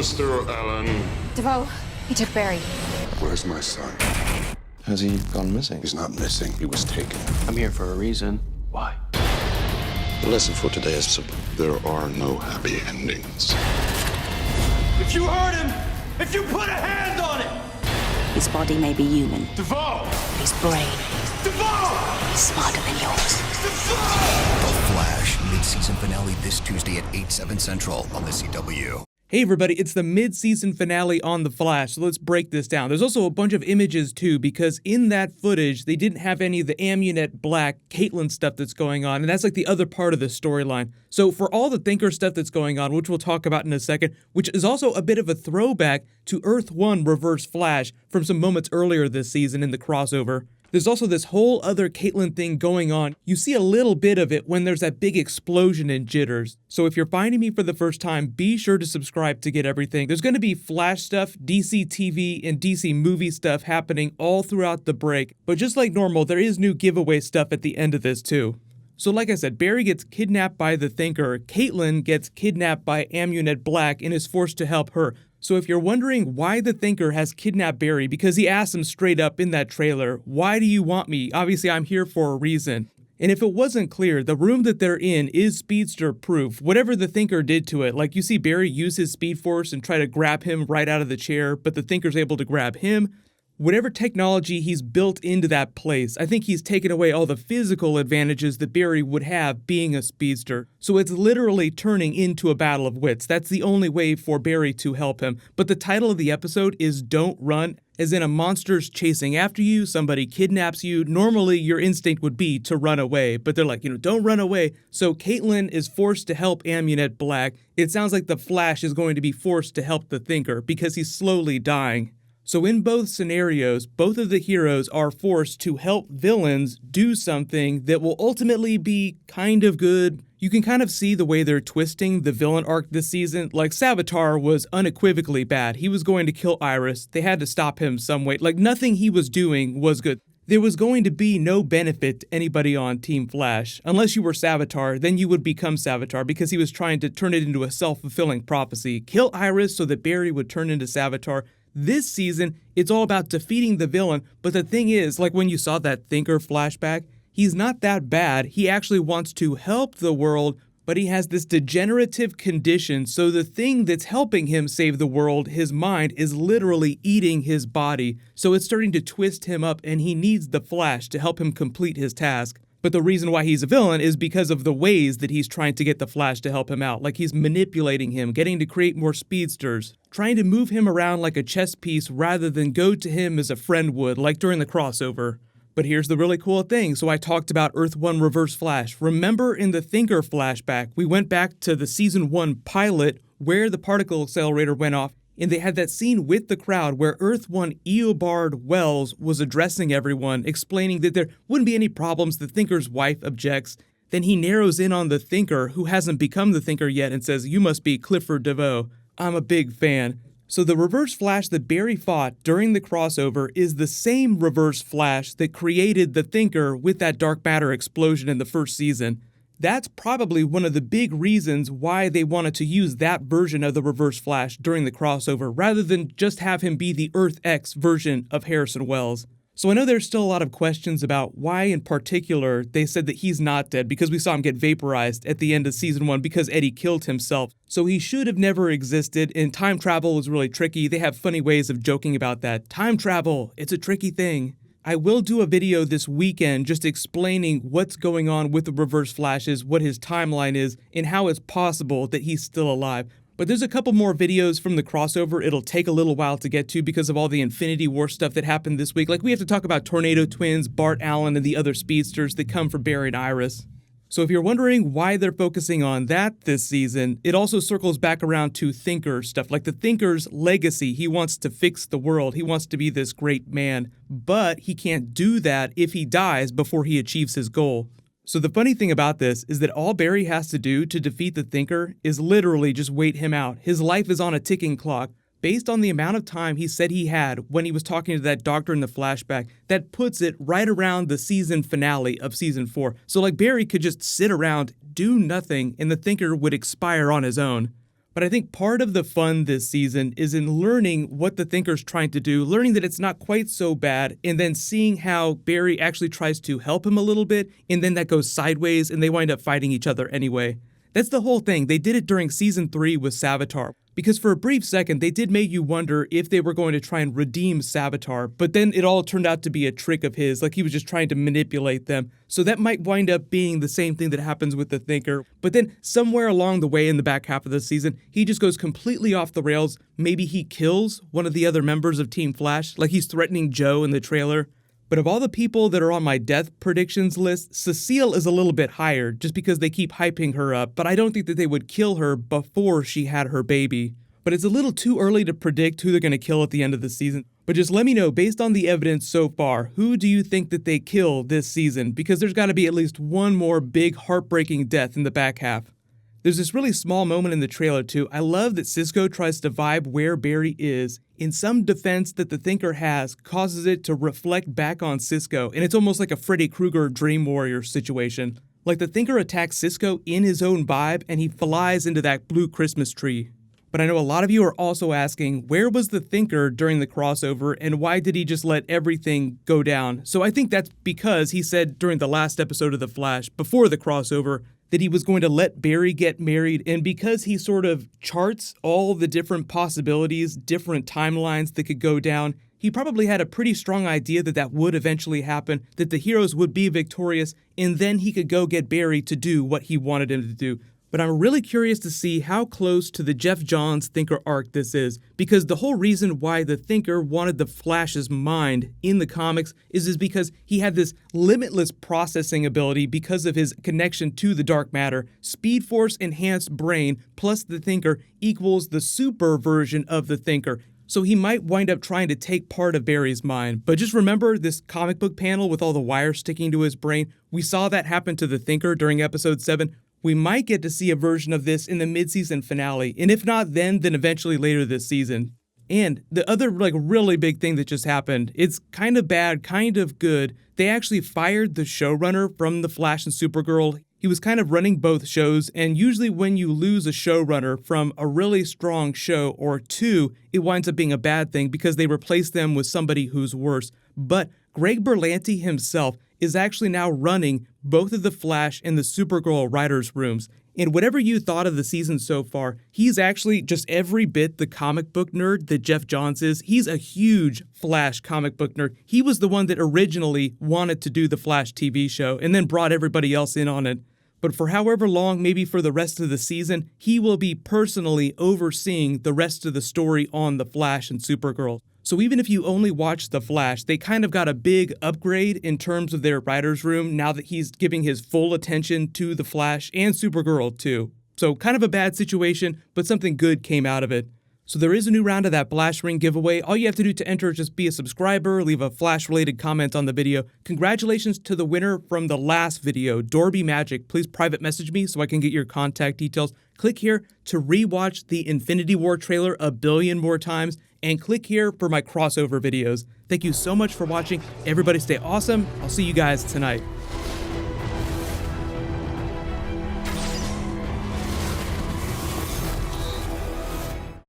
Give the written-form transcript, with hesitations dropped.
Mr. Allen. DeVoe, he took Barry. Where's my son? Has he gone missing? He's not missing. He was taken. I'm here for a reason. Why? The lesson for today is simple. There are no happy endings. If you hurt him, if you put a hand on it! His body may be human. DeVoe! His brain DeVoe! is smarter than yours. DeVoe! The Flash, mid-season finale this Tuesday at 8, 7 Central on the CW. Hey everybody, it's the mid-season finale on The Flash, so let's break this down. There's also a bunch of images too, because in that footage, they didn't have any of the Amunet Black Caitlin stuff that's going on, and that's like the other part of the storyline. So for all the Thinker stuff that's going on, which we'll talk about in a second, which is also a bit of a throwback to Earth 1 Reverse Flash from some moments earlier this season in the crossover. There's also this whole other Caitlin thing going on. You see a little bit of it when there's that big explosion in Jitters. So if you're finding me for the first time, be sure to subscribe to get everything. There's going to be Flash stuff, DC TV, and DC movie stuff happening all throughout the break. But just like normal, there is new giveaway stuff at the end of this too. So like I said, Barry gets kidnapped by the Thinker, Caitlin gets kidnapped by Amunet Black and is forced to help her. So if you're wondering why the Thinker has kidnapped Barry, because he asked him straight up in that trailer, why do you want me? Obviously I'm here for a reason. And if it wasn't clear, the room that they're in is speedster proof. Whatever the Thinker did to it, like you see Barry use his speed force and try to grab him right out of the chair, but the Thinker's able to grab him. Whatever technology he's built into that place, I think he's taken away all the physical advantages that Barry would have being a speedster. So it's literally turning into a battle of wits. That's the only way for Barry to help him. But the title of the episode is Don't Run, as in a monster's chasing after you, somebody kidnaps you. Normally your instinct would be to run away, but they're like, don't run away. So Caitlin is forced to help Amunet Black. It sounds like the Flash is going to be forced to help the Thinker because he's slowly dying. So in both scenarios, both of the heroes are forced to help villains do something that will ultimately be kind of good. You can kind of see the way they're twisting the villain arc this season. Like Savitar was unequivocally bad. He was going to kill Iris. They had to stop him some way. Like nothing he was doing was good. There was going to be no benefit to anybody on Team Flash. Unless you were Savitar, then you would become Savitar because he was trying to turn it into a self-fulfilling prophecy. Kill Iris so that Barry would turn into Savitar. This season, it's all about defeating the villain, but the thing is, like when you saw that Thinker flashback, he's not that bad. He actually wants to help the world, but he has this degenerative condition, so the thing that's helping him save the world, his mind, is literally eating his body. So it's starting to twist him up, and he needs the Flash to help him complete his task. But the reason why he's a villain is because of the ways that he's trying to get the Flash to help him out. Like he's manipulating him, getting to create more speedsters, trying to move him around like a chess piece rather than go to him as a friend would, like during the crossover. But here's the really cool thing. So I talked about Earth 1 Reverse Flash. Remember in the Thinker flashback, we went back to the Season 1 pilot where the particle accelerator went off, and they had that scene with the crowd where Earth 1 Eobard Wells was addressing everyone, explaining that there wouldn't be any problems. The Thinker's wife objects. Then he narrows in on the Thinker, who hasn't become the Thinker yet, and says, "You must be Clifford DeVoe." I'm a big fan. So the Reverse Flash that Barry fought during the crossover is the same Reverse Flash that created the Thinker with that dark matter explosion in the first season. That's probably one of the big reasons why they wanted to use that version of the Reverse Flash during the crossover, rather than just have him be the Earth X version of Harrison Wells. So I know there's still a lot of questions about why in particular they said that he's not dead, because we saw him get vaporized at the end of Season 1 because Eddie killed himself. So he should have never existed, and time travel is really tricky. They have funny ways of joking about that. Time travel, it's a tricky thing. I will do a video this weekend just explaining what's going on with the Reverse Flashes, what his timeline is, and how it's possible that he's still alive. But there's a couple more videos from the crossover it'll take a little while to get to because of all the Infinity War stuff that happened this week. Like we have to talk about Tornado Twins, Bart Allen, and the other speedsters that come for Barry and Iris. So if you're wondering why they're focusing on that this season, it also circles back around to Thinker stuff, like the Thinker's legacy. He wants to fix the world. He wants to be this great man, but he can't do that if he dies before he achieves his goal. So the funny thing about this is that all Barry has to do to defeat the Thinker is literally just wait him out. His life is on a ticking clock. Based on the amount of time he said he had when he was talking to that doctor in the flashback, that puts it right around the season finale of Season 4. So like Barry could just sit around, do nothing, and the Thinker would expire on his own. But But I think part of the fun this season is in learning what the Thinker's trying to do, learning that it's not quite so bad, and then seeing how Barry actually tries to help him a little bit, and then that goes sideways and they wind up fighting each other anyway. That's the whole thing. They did it during season 3 with Savitar, because for a brief second, they did make you wonder if they were going to try and redeem Savitar, but then it all turned out to be a trick of his, like he was just trying to manipulate them. So that might wind up being the same thing that happens with the Thinker. But then somewhere along the way in the back half of the season, he just goes completely off the rails. Maybe he kills one of the other members of Team Flash, like he's threatening Joe in the trailer. But of all the people that are on my death predictions list, Cecile is a little bit higher just because they keep hyping her up, but I don't think that they would kill her before she had her baby. But it's a little too early to predict who they're going to kill at the end of the season. But just let me know, based on the evidence so far, who do you think that they kill this season? Because there's got to be at least one more big heartbreaking death in the back half. There's this really small moment in the trailer too. I love that Cisco tries to vibe where Barry is. In some defense that the Thinker has causes it to reflect back on Cisco, and it's almost like a Freddy Krueger Dream Warrior situation. Like the Thinker attacks Cisco in his own vibe and he flies into that blue Christmas tree. But I know a lot of you are also asking, where was the Thinker during the crossover and why did he just let everything go down? So I think that's because he said during the last episode of The Flash, before the crossover, that he was going to let Barry get married, and because he sort of charts all the different possibilities, different timelines that could go down, he probably had a pretty strong idea that that would eventually happen, that the heroes would be victorious, and then he could go get Barry to do what he wanted him to do. But I'm really curious to see how close to the Geoff Johns Thinker arc this is, because the whole reason why the Thinker wanted the Flash's mind in the comics is because he had this limitless processing ability because of his connection to the dark matter. Speed Force enhanced brain plus the Thinker equals the super version of the Thinker. So he might wind up trying to take part of Barry's mind. But just remember this comic book panel with all the wires sticking to his brain? We saw that happen to the Thinker during episode 7. We might get to see a version of this in the mid-season finale, and if not then eventually later this season. And the other really big thing that just happened, it's kind of bad, kind of good. They actually fired the showrunner from The Flash and Supergirl. He was kind of running both shows, and usually when you lose a showrunner from a really strong show or two, it winds up being a bad thing because they replace them with somebody who's worse. But Greg Berlanti himself is actually now running both of the Flash and the Supergirl writers' rooms. And whatever you thought of the season so far, he's actually just every bit the comic book nerd that Geoff Johns is. He's a huge Flash comic book nerd. He was the one that originally wanted to do the Flash TV show and then brought everybody else in on it. But for however long, maybe for the rest of the season, he will be personally overseeing the rest of the story on The Flash and Supergirl. So even if you only watch The Flash, they kind of got a big upgrade in terms of their writer's room now that he's giving his full attention to The Flash and Supergirl too. So kind of a bad situation, but something good came out of it. So there is a new round of that Flash Ring giveaway. All you have to do to enter is just be a subscriber, leave a Flash-related comment on the video. Congratulations to the winner from the last video, Dorby Magic. Please private message me so I can get your contact details. Click here to rewatch the Infinity War trailer a billion more times, and click here for my crossover videos. Thank you so much for watching. Everybody stay awesome. I'll see you guys tonight.